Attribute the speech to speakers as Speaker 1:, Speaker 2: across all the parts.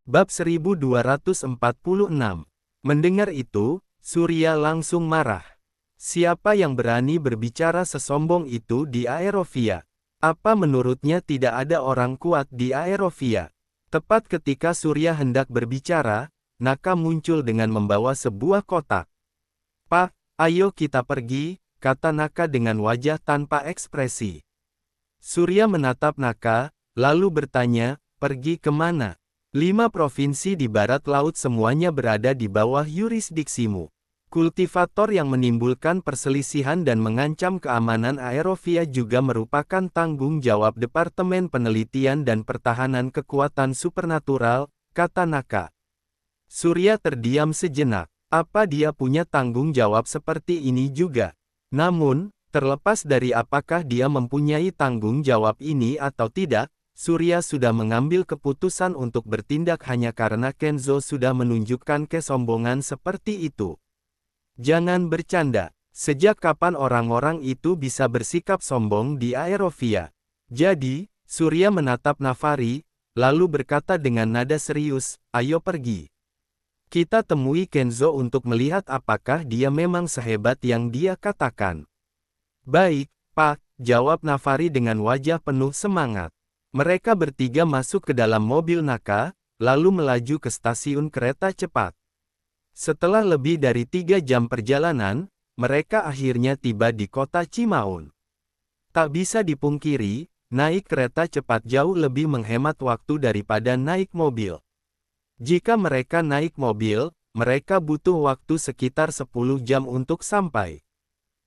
Speaker 1: Bab 1246. Mendengar itu, Surya langsung marah. Siapa yang berani berbicara sesombong itu di Aerovia? Apa menurutnya tidak ada orang kuat di Aerovia? Tepat ketika Surya hendak berbicara, Naka muncul dengan membawa sebuah kotak. "Pak, ayo kita pergi," kata Naka dengan wajah tanpa ekspresi. Surya menatap Naka, lalu bertanya, "Pergi kemana?" 5 provinsi di barat laut semuanya berada di bawah yurisdiksimu. Kultivator yang menimbulkan perselisihan dan mengancam keamanan Aerovia juga merupakan tanggung jawab Departemen Penelitian dan Pertahanan Kekuatan Supernatural, kata Naka. Surya terdiam sejenak. Apa dia punya tanggung jawab seperti ini juga? Namun, terlepas dari apakah dia mempunyai tanggung jawab ini atau tidak, Surya sudah mengambil keputusan untuk bertindak hanya karena Kenzo sudah menunjukkan kesombongan seperti itu. Jangan bercanda. Sejak kapan orang-orang itu bisa bersikap sombong di Aerovia? Jadi, Surya menatap Navari, lalu berkata dengan nada serius, "Ayo pergi. Kita temui Kenzo untuk melihat apakah dia memang sehebat yang dia katakan." "Baik, Pak," jawab Navari dengan wajah penuh semangat. Mereka bertiga masuk ke dalam mobil Naka, lalu melaju ke stasiun kereta cepat. Setelah lebih dari 3 jam perjalanan, mereka akhirnya tiba di kota Cimaun. Tak bisa dipungkiri, naik kereta cepat jauh lebih menghemat waktu daripada naik mobil. Jika mereka naik mobil, mereka butuh waktu sekitar 10 jam untuk sampai.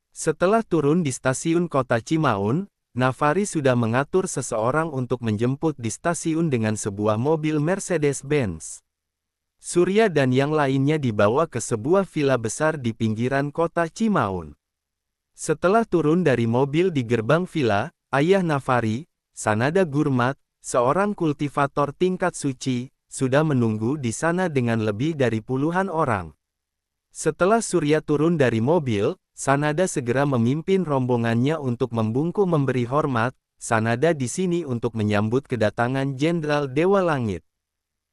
Speaker 1: Setelah turun di stasiun kota Cimaun, Navari sudah mengatur seseorang untuk menjemput di stasiun dengan sebuah mobil Mercedes-Benz. Surya dan yang lainnya dibawa ke sebuah villa besar di pinggiran kota Cimaun. Setelah turun dari mobil di gerbang villa, ayah Navari, Sanada Gurmat, seorang kultivator tingkat suci, sudah menunggu di sana dengan lebih dari puluhan orang. Setelah Surya turun dari mobil, Sanada segera memimpin rombongannya untuk membungkuk memberi hormat. Sanada di sini untuk menyambut kedatangan Jenderal Dewa Langit.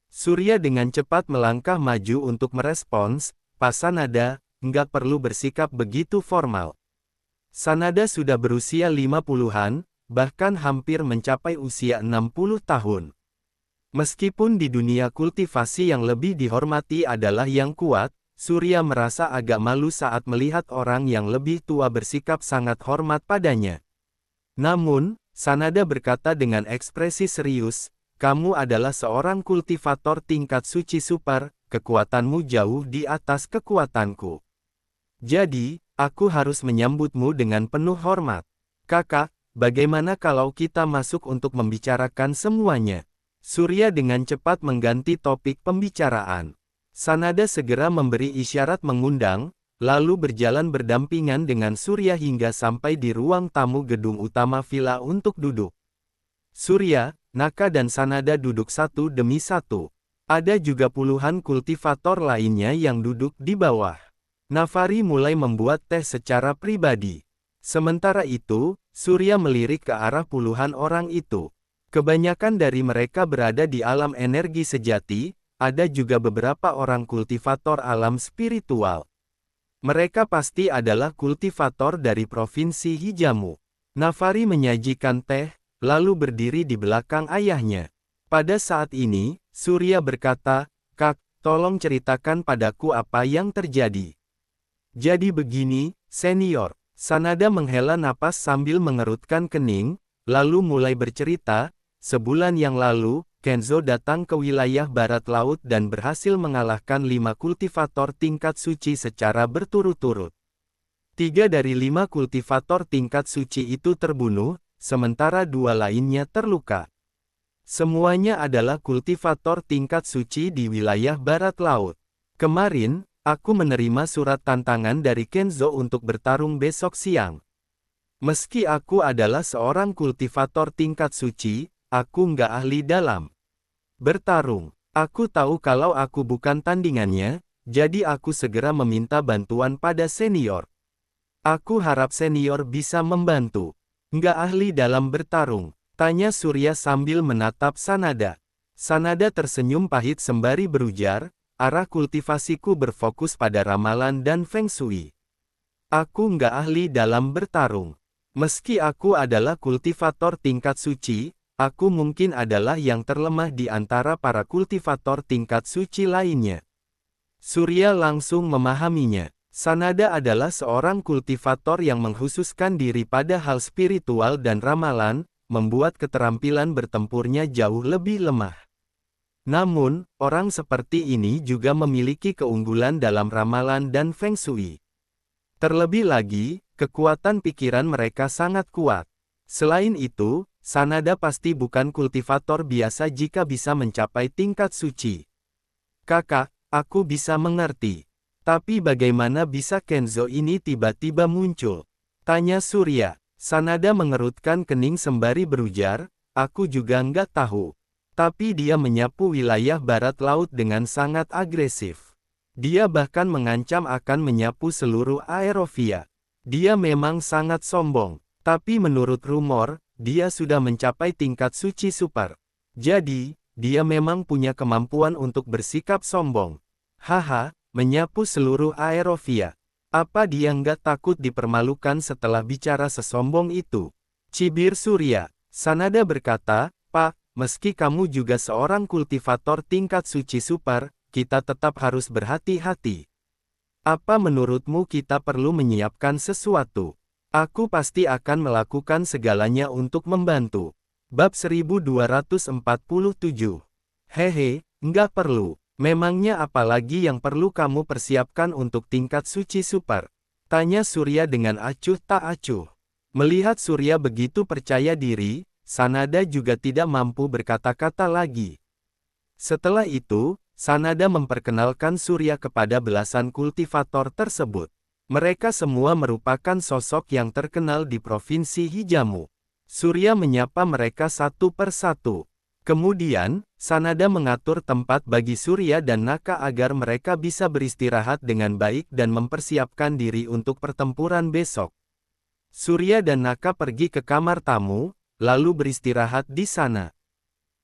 Speaker 1: Surya dengan cepat melangkah maju untuk merespons, "Pak Sanada, enggak perlu bersikap begitu formal." Sanada sudah berusia 50-an, bahkan hampir mencapai usia 60 tahun. Meskipun di dunia kultivasi yang lebih dihormati adalah yang kuat, Surya merasa agak malu saat melihat orang yang lebih tua bersikap sangat hormat padanya. Namun, Sanada berkata dengan ekspresi serius, "Kamu adalah seorang kultivator tingkat suci super, kekuatanmu jauh di atas kekuatanku. Jadi, aku harus menyambutmu dengan penuh hormat. Kakak, bagaimana kalau kita masuk untuk membicarakan semuanya?" Surya dengan cepat mengganti topik pembicaraan. Sanada segera memberi isyarat mengundang, lalu berjalan berdampingan dengan Surya hingga sampai di ruang tamu gedung utama villa untuk duduk. Surya, Naka dan Sanada duduk satu demi satu. Ada juga puluhan kultivator lainnya yang duduk di bawah. Navari mulai membuat teh secara pribadi. Sementara itu, Surya melirik ke arah puluhan orang itu. Kebanyakan dari mereka berada di alam energi sejati. Ada juga beberapa orang kultivator alam spiritual. Mereka pasti adalah kultivator dari Provinsi Hijamu. Navari menyajikan teh, lalu berdiri di belakang ayahnya. Pada saat ini, Surya berkata, "Kak, tolong ceritakan padaku apa yang terjadi." "Jadi begini, senior." Sanada menghela napas sambil mengerutkan kening, lalu mulai bercerita, "Sebulan yang lalu, Kenzo datang ke wilayah barat laut dan berhasil mengalahkan 5 kultivator tingkat suci secara berturut-turut. 3 dari 5 kultivator tingkat suci itu terbunuh, sementara 2 lainnya terluka. Semuanya adalah kultivator tingkat suci di wilayah barat laut. Kemarin, aku menerima surat tantangan dari Kenzo untuk bertarung besok siang. Meski aku adalah seorang kultivator tingkat suci, aku nggak ahli dalam bertarung. Aku tahu kalau aku bukan tandingannya, jadi aku segera meminta bantuan pada senior. Aku harap senior bisa membantu." "Nggak ahli dalam bertarung?" tanya Surya sambil menatap Sanada. Sanada tersenyum pahit sembari berujar, arah kultivasiku berfokus pada ramalan dan feng shui. Aku nggak ahli dalam bertarung. Meski aku adalah kultivator tingkat suci, aku mungkin adalah yang terlemah di antara para kultivator tingkat suci lainnya. Surya langsung memahaminya. Sanada adalah seorang kultivator yang mengkhususkan diri pada hal spiritual dan ramalan, membuat keterampilan bertempurnya jauh lebih lemah. Namun, orang seperti ini juga memiliki keunggulan dalam ramalan dan feng shui. Terlebih lagi, kekuatan pikiran mereka sangat kuat. Selain itu, Sanada pasti bukan kultivator biasa jika bisa mencapai tingkat suci. Kakak, aku bisa mengerti. Tapi bagaimana bisa Kenzo ini tiba-tiba muncul? Tanya Surya. Sanada mengerutkan kening sembari berujar, aku juga nggak tahu. Tapi dia menyapu wilayah barat laut dengan sangat agresif. Dia bahkan mengancam akan menyapu seluruh Aerovia. Dia memang sangat sombong. Tapi menurut rumor, dia sudah mencapai tingkat suci super. Jadi, dia memang punya kemampuan untuk bersikap sombong. Haha, menyapu seluruh Aerovia. Apa dia nggak takut dipermalukan setelah bicara sesombong itu? Cibir Surya. Sanada berkata, Pak, meski kamu juga seorang kultivator tingkat suci super, kita tetap harus berhati-hati. Apa menurutmu kita perlu menyiapkan sesuatu? Aku pasti akan melakukan segalanya untuk membantu. Bab 1247. Hehe, nggak perlu. Memangnya apalagi yang perlu kamu persiapkan untuk tingkat suci super? Tanya Surya dengan acuh tak acuh. Melihat Surya begitu percaya diri, Sanada juga tidak mampu berkata-kata lagi. Setelah itu, Sanada memperkenalkan Surya kepada belasan kultivator tersebut. Mereka semua merupakan sosok yang terkenal di Provinsi Hijamu. Surya menyapa mereka satu persatu. Kemudian, Sanada mengatur tempat bagi Surya dan Naka agar mereka bisa beristirahat dengan baik dan mempersiapkan diri untuk pertempuran besok. Surya dan Naka pergi ke kamar tamu, lalu beristirahat di sana.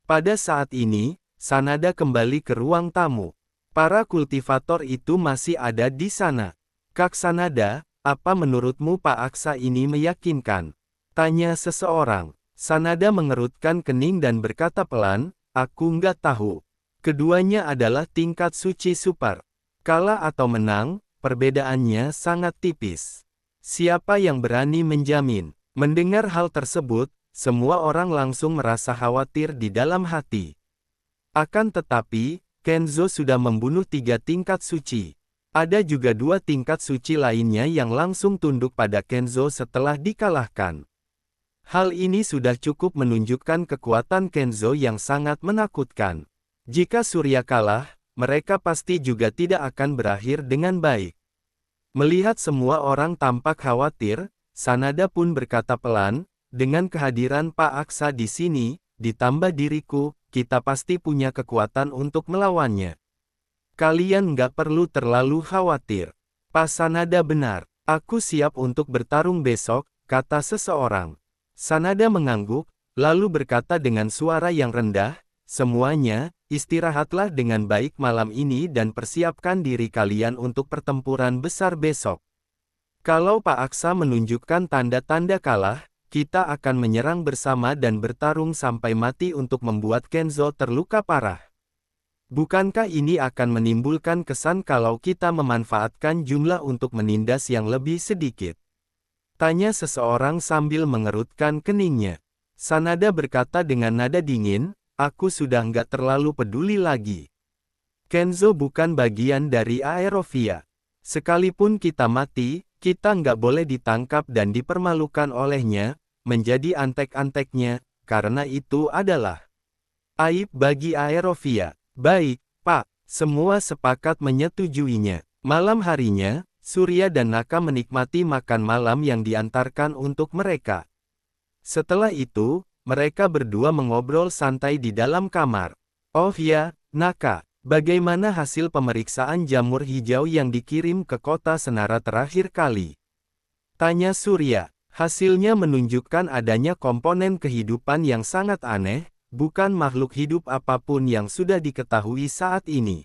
Speaker 1: Pada saat ini, Sanada kembali ke ruang tamu. Para kultivator itu masih ada di sana. Kak Sanada, apa menurutmu Pak Aksa ini meyakinkan? Tanya seseorang. Sanada mengerutkan kening dan berkata pelan, aku nggak tahu. Keduanya adalah tingkat suci super. Kalah atau menang, perbedaannya sangat tipis. Siapa yang berani menjamin? Mendengar hal tersebut, semua orang langsung merasa khawatir di dalam hati. Akan tetapi, Kenzo sudah membunuh 3 tingkat suci. Ada juga 2 tingkat suci lainnya yang langsung tunduk pada Kenzo setelah dikalahkan. Hal ini sudah cukup menunjukkan kekuatan Kenzo yang sangat menakutkan. Jika Surya kalah, mereka pasti juga tidak akan berakhir dengan baik. Melihat semua orang tampak khawatir, Sanada pun berkata pelan, dengan kehadiran Pak Aksa di sini, ditambah diriku, kita pasti punya kekuatan untuk melawannya. Kalian nggak perlu terlalu khawatir. Pak Sanada benar, aku siap untuk bertarung besok, kata seseorang. Sanada mengangguk, lalu berkata dengan suara yang rendah, semuanya, istirahatlah dengan baik malam ini dan persiapkan diri kalian untuk pertempuran besar besok. Kalau Pak Aksa menunjukkan tanda-tanda kalah, kita akan menyerang bersama dan bertarung sampai mati untuk membuat Kenzo terluka parah. Bukankah ini akan menimbulkan kesan kalau kita memanfaatkan jumlah untuk menindas yang lebih sedikit? Tanya seseorang sambil mengerutkan keningnya. Sanada berkata dengan nada dingin, aku sudah nggak terlalu peduli lagi. Kenzo bukan bagian dari Aerovia. Sekalipun kita mati, kita nggak boleh ditangkap dan dipermalukan olehnya, menjadi antek-anteknya, karena itu adalah aib bagi Aerovia. Baik, Pak, semua sepakat menyetujuinya. Malam harinya, Surya dan Naka menikmati makan malam yang diantarkan untuk mereka. Setelah itu, mereka berdua mengobrol santai di dalam kamar. Oh ya, Naka, bagaimana hasil pemeriksaan jamur hijau yang dikirim ke kota Senara terakhir kali? Tanya Surya. Hasilnya menunjukkan adanya komponen kehidupan yang sangat aneh, bukan makhluk hidup apapun yang sudah diketahui saat ini.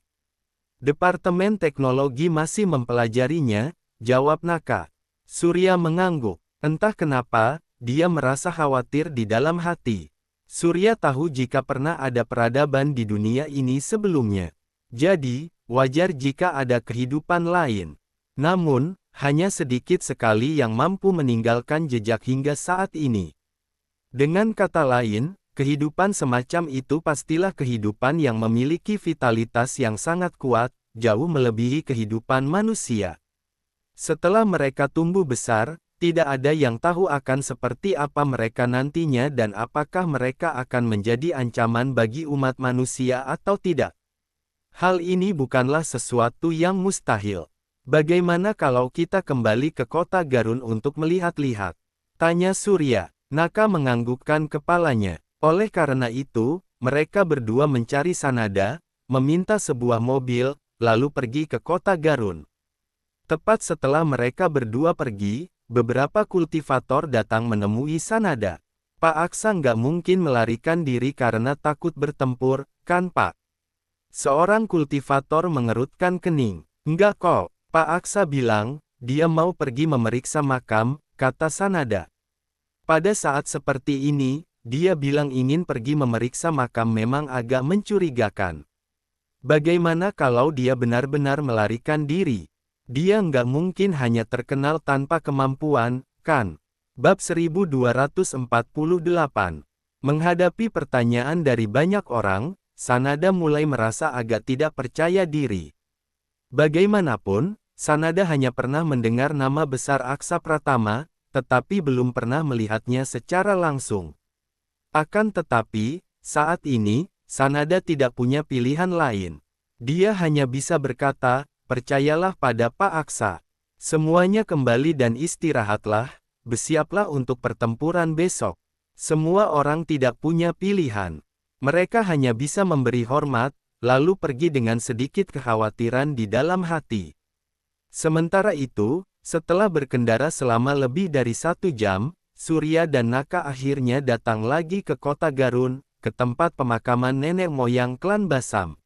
Speaker 1: Departemen Teknologi masih mempelajarinya, jawab Naka. Surya mengangguk. Entah kenapa, dia merasa khawatir di dalam hati. Surya tahu jika pernah ada peradaban di dunia ini sebelumnya. Jadi, wajar jika ada kehidupan lain. Namun, hanya sedikit sekali yang mampu meninggalkan jejak hingga saat ini. Dengan kata lain, kehidupan semacam itu pastilah kehidupan yang memiliki vitalitas yang sangat kuat, jauh melebihi kehidupan manusia. Setelah mereka tumbuh besar, tidak ada yang tahu akan seperti apa mereka nantinya dan apakah mereka akan menjadi ancaman bagi umat manusia atau tidak. Hal ini bukanlah sesuatu yang mustahil. Bagaimana kalau kita kembali ke kota Garun untuk melihat-lihat? Tanya Surya. Naka menganggukkan kepalanya. Oleh karena itu, mereka berdua mencari Sanada, meminta sebuah mobil, lalu pergi ke kota Garun. Tepat setelah mereka berdua pergi, beberapa kultivator datang menemui Sanada. Pak Aksa nggak mungkin melarikan diri karena takut bertempur, kan Pak? Seorang kultivator mengerutkan kening. Enggak kok, Pak Aksa bilang, dia mau pergi memeriksa makam, kata Sanada. Pada saat seperti ini, dia bilang ingin pergi memeriksa makam memang agak mencurigakan. Bagaimana kalau dia benar-benar melarikan diri? Dia nggak mungkin hanya terkenal tanpa kemampuan, kan? Bab 1248. Menghadapi pertanyaan dari banyak orang, Sanada mulai merasa agak tidak percaya diri. Bagaimanapun, Sanada hanya pernah mendengar nama besar Aksa Pratama, tetapi belum pernah melihatnya secara langsung. Akan tetapi, saat ini, Sanada tidak punya pilihan lain. Dia hanya bisa berkata, percayalah pada Pak Aksa. Semuanya kembali dan istirahatlah, bersiaplah untuk pertempuran besok. Semua orang tidak punya pilihan. Mereka hanya bisa memberi hormat, lalu pergi dengan sedikit kekhawatiran di dalam hati. Sementara itu, setelah berkendara selama lebih dari 1 jam, Surya dan Naka akhirnya datang lagi ke kota Garun, ke tempat pemakaman nenek moyang klan Basam.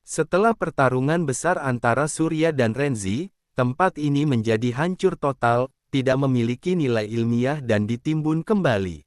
Speaker 1: Setelah pertarungan besar antara Surya dan Renzi, tempat ini menjadi hancur total, tidak memiliki nilai ilmiah dan ditimbun kembali.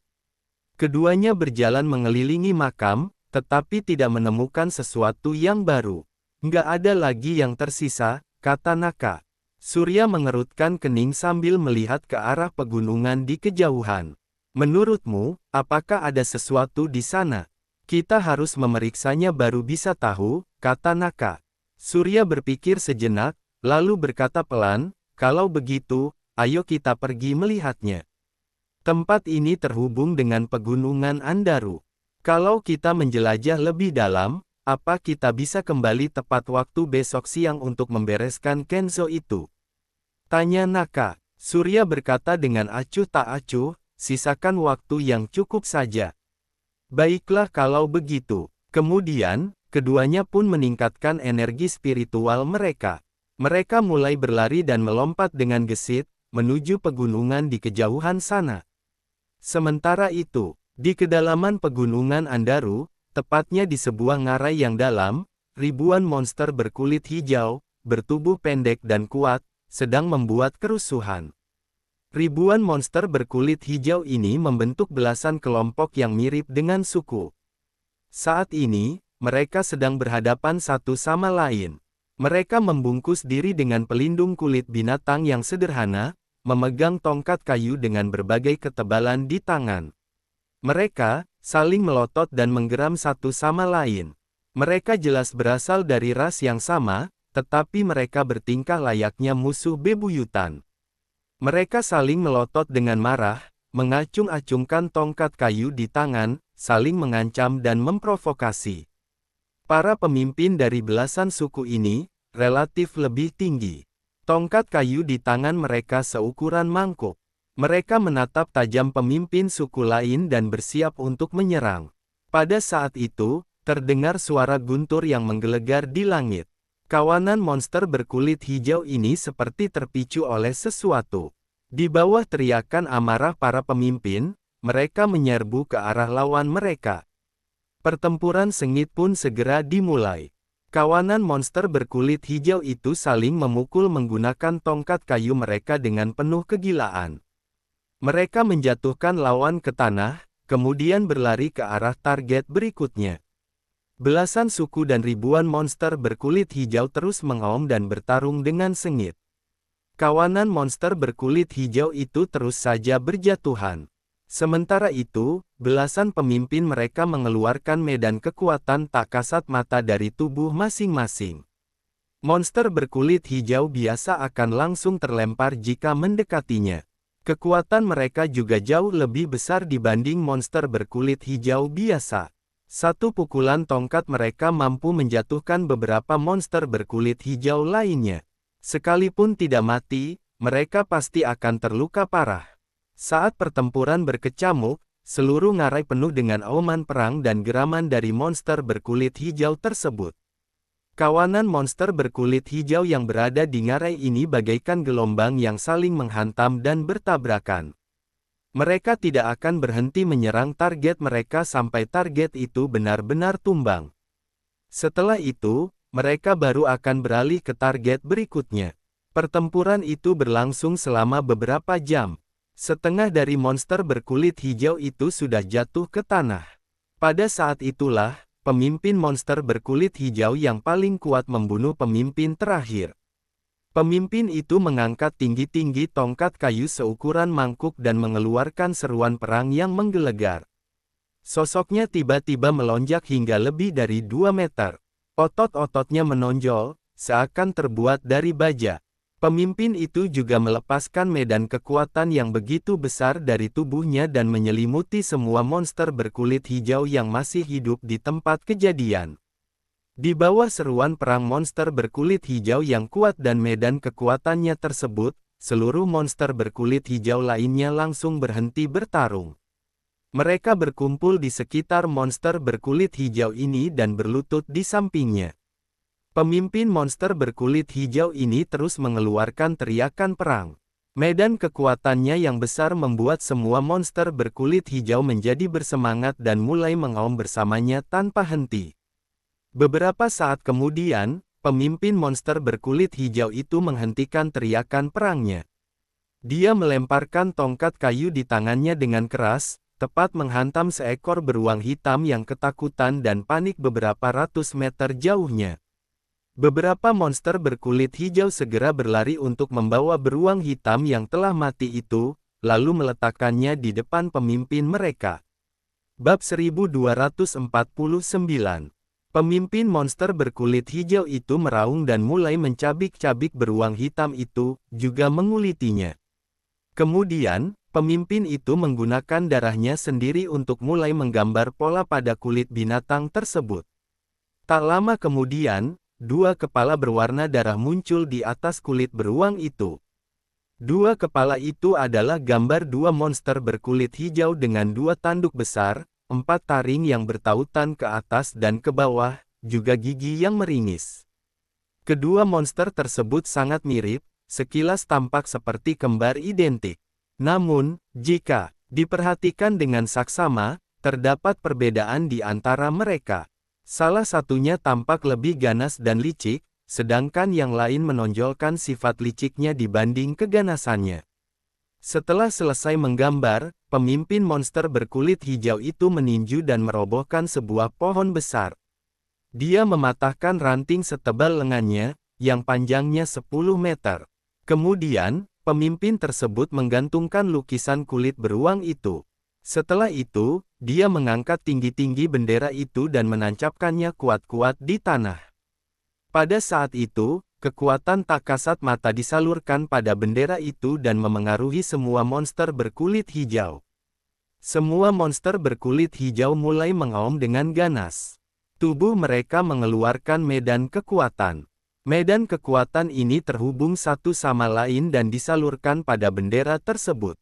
Speaker 1: Keduanya berjalan mengelilingi makam, tetapi tidak menemukan sesuatu yang baru. Nggak ada lagi yang tersisa, kata Naka. Surya mengerutkan kening sambil melihat ke arah pegunungan di kejauhan. Menurutmu, apakah ada sesuatu di sana? Kita harus memeriksanya baru bisa tahu, kata Naka. Surya berpikir sejenak, lalu berkata pelan, kalau begitu, ayo kita pergi melihatnya. Tempat ini terhubung dengan pegunungan Andaru. Kalau kita menjelajah lebih dalam, apa kita bisa kembali tepat waktu besok siang untuk membereskan Kenzo itu? Tanya Naka. Surya berkata dengan acuh tak acuh, sisakan waktu yang cukup saja. Baiklah kalau begitu. Kemudian, keduanya pun meningkatkan energi spiritual mereka. Mereka mulai berlari dan melompat dengan gesit, menuju pegunungan di kejauhan sana. Sementara itu, di kedalaman pegunungan Andaru, tepatnya di sebuah ngarai yang dalam, ribuan monster berkulit hijau, bertubuh pendek dan kuat, sedang membuat kerusuhan. Ribuan monster berkulit hijau ini membentuk belasan kelompok yang mirip dengan suku. Saat ini, mereka sedang berhadapan satu sama lain. Mereka membungkus diri dengan pelindung kulit binatang yang sederhana, memegang tongkat kayu dengan berbagai ketebalan di tangan. Mereka saling melotot dan menggeram satu sama lain. Mereka jelas berasal dari ras yang sama, tetapi mereka bertingkah layaknya musuh bebuyutan. Mereka saling melotot dengan marah, mengacung-acungkan tongkat kayu di tangan, saling mengancam dan memprovokasi. Para pemimpin dari belasan suku ini, relatif lebih tinggi. Tongkat kayu di tangan mereka seukuran mangkuk. Mereka menatap tajam pemimpin suku lain dan bersiap untuk menyerang. Pada saat itu, terdengar suara guntur yang menggelegar di langit. Kawanan monster berkulit hijau ini seperti terpicu oleh sesuatu. Di bawah teriakan amarah para pemimpin, mereka menyerbu ke arah lawan mereka. Pertempuran sengit pun segera dimulai. Kawanan monster berkulit hijau itu saling memukul menggunakan tongkat kayu mereka dengan penuh kegilaan. Mereka menjatuhkan lawan ke tanah, kemudian berlari ke arah target berikutnya. Belasan suku dan ribuan monster berkulit hijau terus mengaum dan bertarung dengan sengit. Kawanan monster berkulit hijau itu terus saja berjatuhan. Sementara itu, belasan pemimpin mereka mengeluarkan medan kekuatan tak kasat mata dari tubuh masing-masing. Monster berkulit hijau biasa akan langsung terlempar jika mendekatinya. Kekuatan mereka juga jauh lebih besar dibanding monster berkulit hijau biasa. Satu pukulan tongkat mereka mampu menjatuhkan beberapa monster berkulit hijau lainnya. Sekalipun tidak mati, mereka pasti akan terluka parah. Saat pertempuran berkecamuk, seluruh ngarai penuh dengan auman perang dan geraman dari monster berkulit hijau tersebut. Kawanan monster berkulit hijau yang berada di ngarai ini bagaikan gelombang yang saling menghantam dan bertabrakan. Mereka tidak akan berhenti menyerang target mereka sampai target itu benar-benar tumbang. Setelah itu, mereka baru akan beralih ke target berikutnya. Pertempuran itu berlangsung selama beberapa jam. Setengah dari monster berkulit hijau itu sudah jatuh ke tanah. Pada saat itulah, pemimpin monster berkulit hijau yang paling kuat membunuh pemimpin terakhir. Pemimpin itu mengangkat tinggi-tinggi tongkat kayu seukuran mangkuk dan mengeluarkan seruan perang yang menggelegar. Sosoknya tiba-tiba melonjak hingga lebih dari 2 meter. Otot-ototnya menonjol, seakan terbuat dari baja. Pemimpin itu juga melepaskan medan kekuatan yang begitu besar dari tubuhnya dan menyelimuti semua monster berkulit hijau yang masih hidup di tempat kejadian. Di bawah seruan perang monster berkulit hijau yang kuat dan medan kekuatannya tersebut, seluruh monster berkulit hijau lainnya langsung berhenti bertarung. Mereka berkumpul di sekitar monster berkulit hijau ini dan berlutut di sampingnya. Pemimpin monster berkulit hijau ini terus mengeluarkan teriakan perang. Medan kekuatannya yang besar membuat semua monster berkulit hijau menjadi bersemangat dan mulai mengaum bersamanya tanpa henti. Beberapa saat kemudian, pemimpin monster berkulit hijau itu menghentikan teriakan perangnya. Dia melemparkan tongkat kayu di tangannya dengan keras, tepat menghantam seekor beruang hitam yang ketakutan dan panik beberapa ratus meter jauhnya. Beberapa monster berkulit hijau segera berlari untuk membawa beruang hitam yang telah mati itu, lalu meletakkannya di depan pemimpin mereka. Bab 1249. Pemimpin monster berkulit hijau itu meraung dan mulai mencabik-cabik beruang hitam itu, juga mengulitinya. Kemudian, pemimpin itu menggunakan darahnya sendiri untuk mulai menggambar pola pada kulit binatang tersebut. Tak lama kemudian, 2 kepala berwarna darah muncul di atas kulit beruang itu. 2 kepala itu adalah gambar 2 monster berkulit hijau dengan 2 tanduk besar, 4 taring yang bertautan ke atas dan ke bawah, juga gigi yang meringis. Kedua monster tersebut sangat mirip, sekilas tampak seperti kembar identik. Namun, jika diperhatikan dengan saksama, terdapat perbedaan di antara mereka. Salah satunya tampak lebih ganas dan licik, sedangkan yang lain menonjolkan sifat liciknya dibanding keganasannya. Setelah selesai menggambar, pemimpin monster berkulit hijau itu meninju dan merobohkan sebuah pohon besar. Dia mematahkan ranting setebal lengannya, yang panjangnya 10 meter. Kemudian, pemimpin tersebut menggantungkan lukisan kulit beruang itu. Setelah itu, dia mengangkat tinggi-tinggi bendera itu dan menancapkannya kuat-kuat di tanah. Pada saat itu, kekuatan tak kasat mata disalurkan pada bendera itu dan memengaruhi semua monster berkulit hijau. Semua monster berkulit hijau mulai mengaum dengan ganas. Tubuh mereka mengeluarkan medan kekuatan. Medan kekuatan ini terhubung satu sama lain dan disalurkan pada bendera tersebut.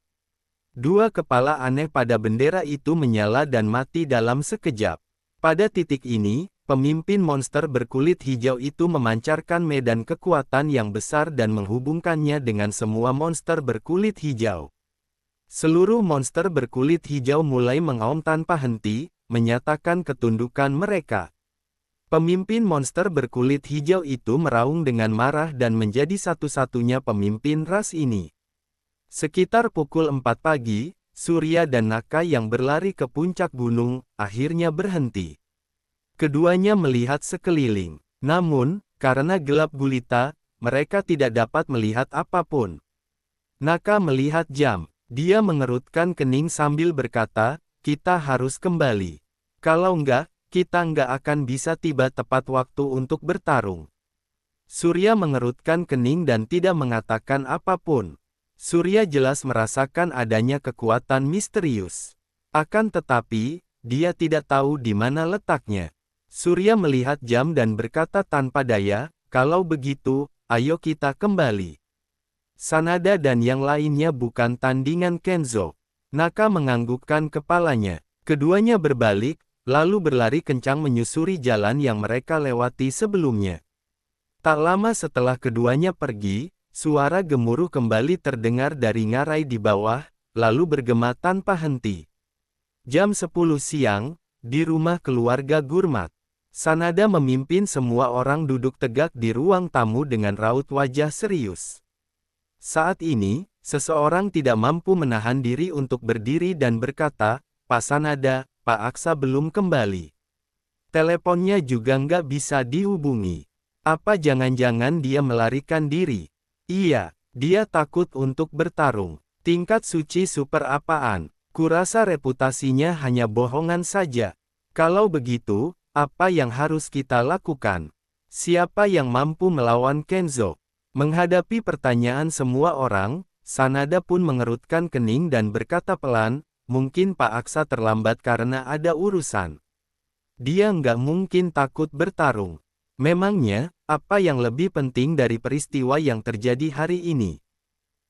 Speaker 1: 2 kepala aneh pada bendera itu menyala dan mati dalam sekejap. Pada titik ini, pemimpin monster berkulit hijau itu memancarkan medan kekuatan yang besar dan menghubungkannya dengan semua monster berkulit hijau. Seluruh monster berkulit hijau mulai mengaum tanpa henti, menyatakan ketundukan mereka. Pemimpin monster berkulit hijau itu meraung dengan marah dan menjadi satu-satunya pemimpin ras ini. Sekitar pukul 4 pagi, Surya dan Naka yang berlari ke puncak gunung, akhirnya berhenti. Keduanya melihat sekeliling. Namun, karena gelap gulita, mereka tidak dapat melihat apapun. Naka melihat jam. Dia mengerutkan kening sambil berkata, "Kita harus kembali. Kalau enggak, kita nggak akan bisa tiba tepat waktu untuk bertarung." Surya mengerutkan kening dan tidak mengatakan apapun. Surya jelas merasakan adanya kekuatan misterius. Akan tetapi, dia tidak tahu di mana letaknya. Surya melihat jam dan berkata tanpa daya, "Kalau begitu, ayo kita kembali." Sanada dan yang lainnya bukan tandingan Kenzo. Naka menganggukkan kepalanya. Keduanya berbalik, lalu berlari kencang menyusuri jalan yang mereka lewati sebelumnya. Tak lama setelah keduanya pergi, suara gemuruh kembali terdengar dari ngarai di bawah, lalu bergema tanpa henti. Jam 10 siang, di rumah keluarga Gurmat. Sanada memimpin semua orang duduk tegak di ruang tamu dengan raut wajah serius. Saat ini, seseorang tidak mampu menahan diri untuk berdiri dan berkata, "Pak Sanada, Pak Aksa belum kembali. Teleponnya juga nggak bisa dihubungi. Apa jangan-jangan dia melarikan diri?" "Iya, dia takut untuk bertarung. Tingkat suci super apaan? Kurasa reputasinya hanya bohongan saja. Kalau begitu, apa yang harus kita lakukan? Siapa yang mampu melawan Kenzo?" Menghadapi pertanyaan semua orang, Sanada pun mengerutkan kening dan berkata pelan, "Mungkin Pak Aksa terlambat karena ada urusan. Dia nggak mungkin takut bertarung. Memangnya, apa yang lebih penting dari peristiwa yang terjadi hari ini?"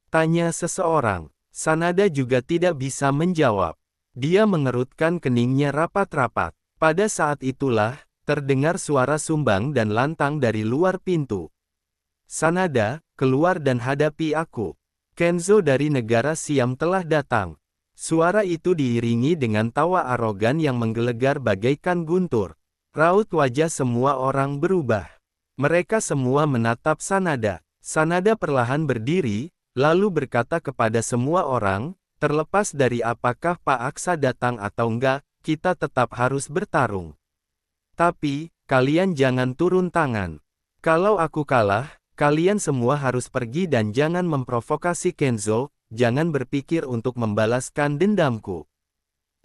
Speaker 1: tanya seseorang. Sanada juga tidak bisa menjawab. Dia mengerutkan keningnya rapat-rapat. Pada saat itulah, terdengar suara sumbang dan lantang dari luar pintu. "Sanada, keluar dan hadapi aku. Kenzo dari negara Siam telah datang." Suara itu diiringi dengan tawa arogan yang menggelegar bagaikan guntur. Raut wajah semua orang berubah. Mereka semua menatap Sanada. Sanada perlahan berdiri, lalu berkata kepada semua orang, "Terlepas dari apakah Pak Aksa datang atau enggak, kita tetap harus bertarung. Tapi, kalian jangan turun tangan. Kalau aku kalah, kalian semua harus pergi dan jangan memprovokasi Kenzo, jangan berpikir untuk membalaskan dendamku."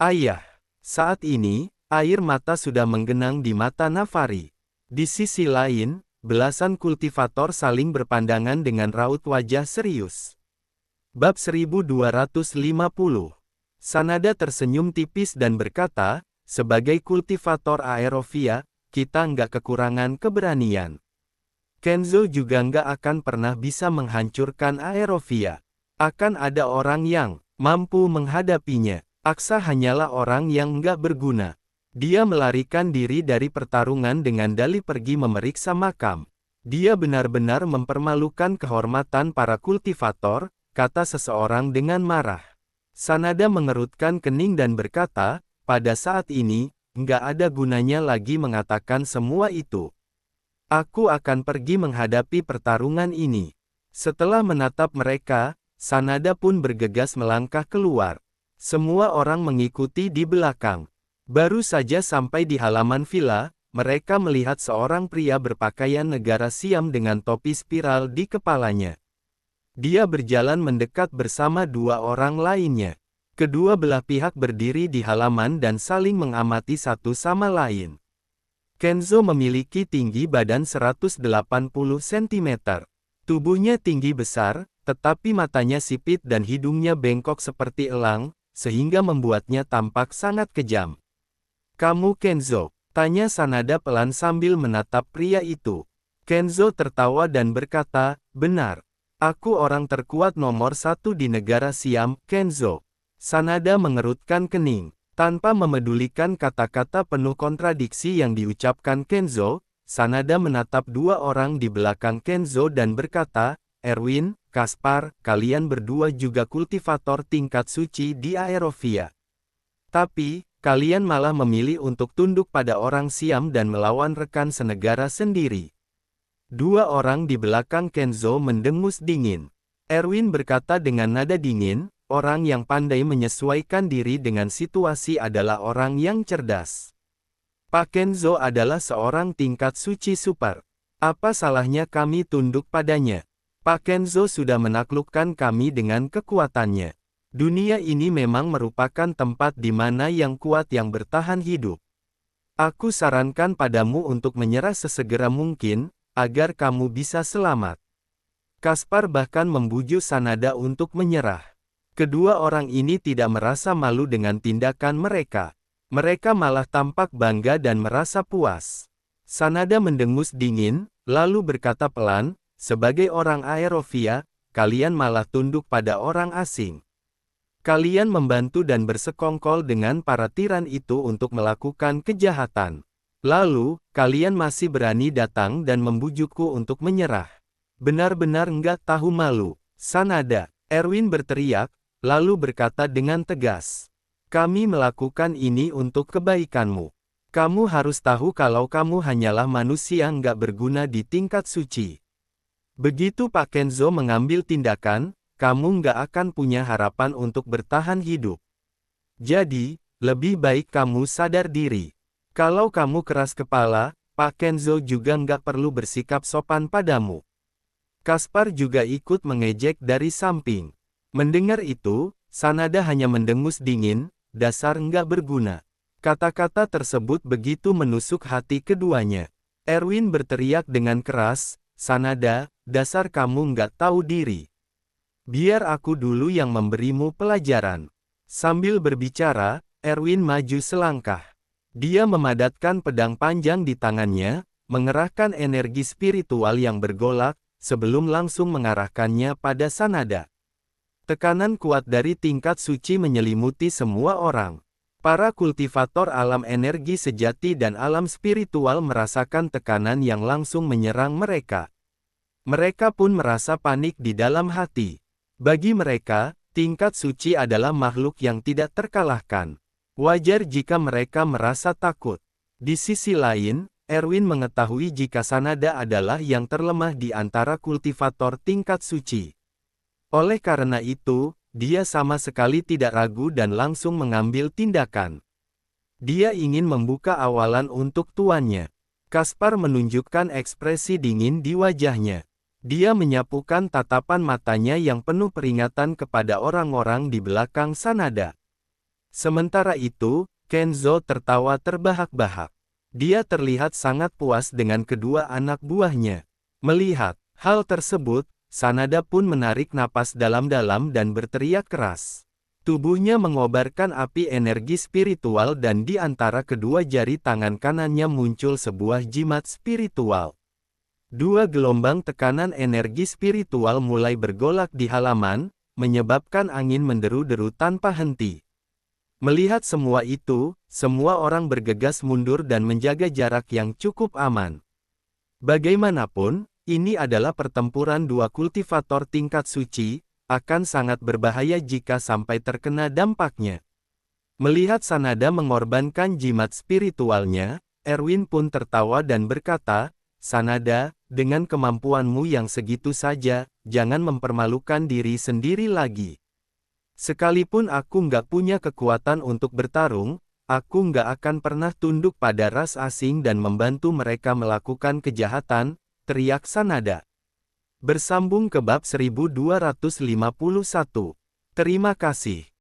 Speaker 1: "Ayah." Saat ini, air mata sudah menggenang di mata Nafari. Di sisi lain, belasan kultivator saling berpandangan dengan raut wajah serius. Bab 1250. Sanada tersenyum tipis dan berkata, "Sebagai kultivator Aerovia, kita nggak kekurangan keberanian. Kenzo juga nggak akan pernah bisa menghancurkan Aerovia. Akan ada orang yang mampu menghadapinya. Aksa hanyalah orang yang nggak berguna. Dia melarikan diri dari pertarungan dengan dalih pergi memeriksa makam. Dia benar-benar mempermalukan kehormatan para kultivator," kata seseorang dengan marah. Sanada mengerutkan kening dan berkata, "Pada saat ini, nggak ada gunanya lagi mengatakan semua itu. Aku akan pergi menghadapi pertarungan ini." Setelah menatap mereka, Sanada pun bergegas melangkah keluar. Semua orang mengikuti di belakang. Baru saja sampai di halaman villa, mereka melihat seorang pria berpakaian negara Siam dengan topi spiral di kepalanya. Dia berjalan mendekat bersama dua orang lainnya. Kedua belah pihak berdiri di halaman dan saling mengamati satu sama lain. Kenzo memiliki tinggi badan 180 cm. Tubuhnya tinggi besar, tetapi matanya sipit dan hidungnya bengkok seperti elang, sehingga membuatnya tampak sangat kejam. "Kamu Kenzo?" tanya Sanada pelan sambil menatap pria itu. Kenzo tertawa dan berkata, "Benar. Aku orang terkuat nomor 1 di negara Siam, Kenzo." Sanada mengerutkan kening. Tanpa memedulikan kata-kata penuh kontradiksi yang diucapkan Kenzo, Sanada menatap dua orang di belakang Kenzo dan berkata, "Erwin, Kaspar, kalian berdua juga kultivator tingkat suci di Aerovia. Tapi, kalian malah memilih untuk tunduk pada orang Siam dan melawan rekan senegara sendiri. Dua orang di belakang Kenzo mendengus dingin. Erwin berkata dengan nada dingin, orang yang pandai menyesuaikan diri dengan situasi adalah orang yang cerdas. Pak Kenzo adalah seorang tingkat suci super. Apa salahnya kami tunduk padanya? Pak Kenzo sudah menaklukkan kami dengan kekuatannya. Dunia ini memang merupakan tempat di mana yang kuat yang bertahan hidup. Aku sarankan padamu untuk menyerah sesegera mungkin, agar kamu bisa selamat. Kaspar bahkan membujuk Sanada untuk menyerah. Kedua orang ini tidak merasa malu dengan tindakan mereka. Mereka malah tampak bangga dan merasa puas. Sanada mendengus dingin, lalu berkata pelan, sebagai orang Aerovia, kalian malah tunduk pada orang asing. Kalian membantu dan bersekongkol dengan para tiran itu untuk melakukan kejahatan. Lalu, kalian masih berani datang dan membujukku untuk menyerah. Benar-benar enggak tahu malu. Sanada, Erwin berteriak, lalu berkata dengan tegas. Kami melakukan ini untuk kebaikanmu. Kamu harus tahu kalau kamu hanyalah manusia enggak berguna di tingkat suci. Begitu Pak Kenzo mengambil tindakan, kamu enggak akan punya harapan untuk bertahan hidup. Jadi, lebih baik kamu sadar diri. Kalau kamu keras kepala, Pak Kenzo juga enggak perlu bersikap sopan padamu. Kaspar juga ikut mengejek dari samping. Mendengar itu, Sanada hanya mendengus dingin, dasar enggak berguna. Kata-kata tersebut begitu menusuk hati keduanya. Erwin berteriak dengan keras, Sanada, dasar kamu enggak tahu diri. Biar aku dulu yang memberimu pelajaran. Sambil berbicara, Erwin maju selangkah. Dia memadatkan pedang panjang di tangannya, mengerahkan energi spiritual yang bergolak, sebelum langsung mengarahkannya pada Sanada. Tekanan kuat dari tingkat suci menyelimuti semua orang. Para kultivator alam energi sejati dan alam spiritual merasakan tekanan yang langsung menyerang mereka. Mereka pun merasa panik di dalam hati. Bagi mereka, tingkat suci adalah makhluk yang tidak terkalahkan. Wajar jika mereka merasa takut. Di sisi lain, Erwin mengetahui jika Sanada adalah yang terlemah di antara kultivator tingkat suci. Oleh karena itu, dia sama sekali tidak ragu dan langsung mengambil tindakan. Dia ingin membuka awalan untuk tuannya. Kaspar menunjukkan ekspresi dingin di wajahnya. Dia menyapukan tatapan matanya yang penuh peringatan kepada orang-orang di belakang Sanada. Sementara itu, Kenzo tertawa terbahak-bahak. Dia terlihat sangat puas dengan kedua anak buahnya. Melihat hal tersebut, Sanada pun menarik napas dalam-dalam dan berteriak keras. Tubuhnya mengobarkan api energi spiritual dan di antara kedua jari tangan kanannya muncul sebuah jimat spiritual. Dua gelombang tekanan energi spiritual mulai bergolak di halaman, menyebabkan angin menderu-deru tanpa henti. Melihat semua itu, semua orang bergegas mundur dan menjaga jarak yang cukup aman. Bagaimanapun, ini adalah pertempuran dua kultivator tingkat suci, akan sangat berbahaya jika sampai terkena dampaknya. Melihat Sanada mengorbankan jimat spiritualnya, Erwin pun tertawa dan berkata, Sanada, dengan kemampuanmu yang segitu saja, jangan mempermalukan diri sendiri lagi. Sekalipun aku nggak punya kekuatan untuk bertarung, aku nggak akan pernah tunduk pada ras asing dan membantu mereka melakukan kejahatan, teriak Sanada. Bersambung ke bab 1251. Terima kasih.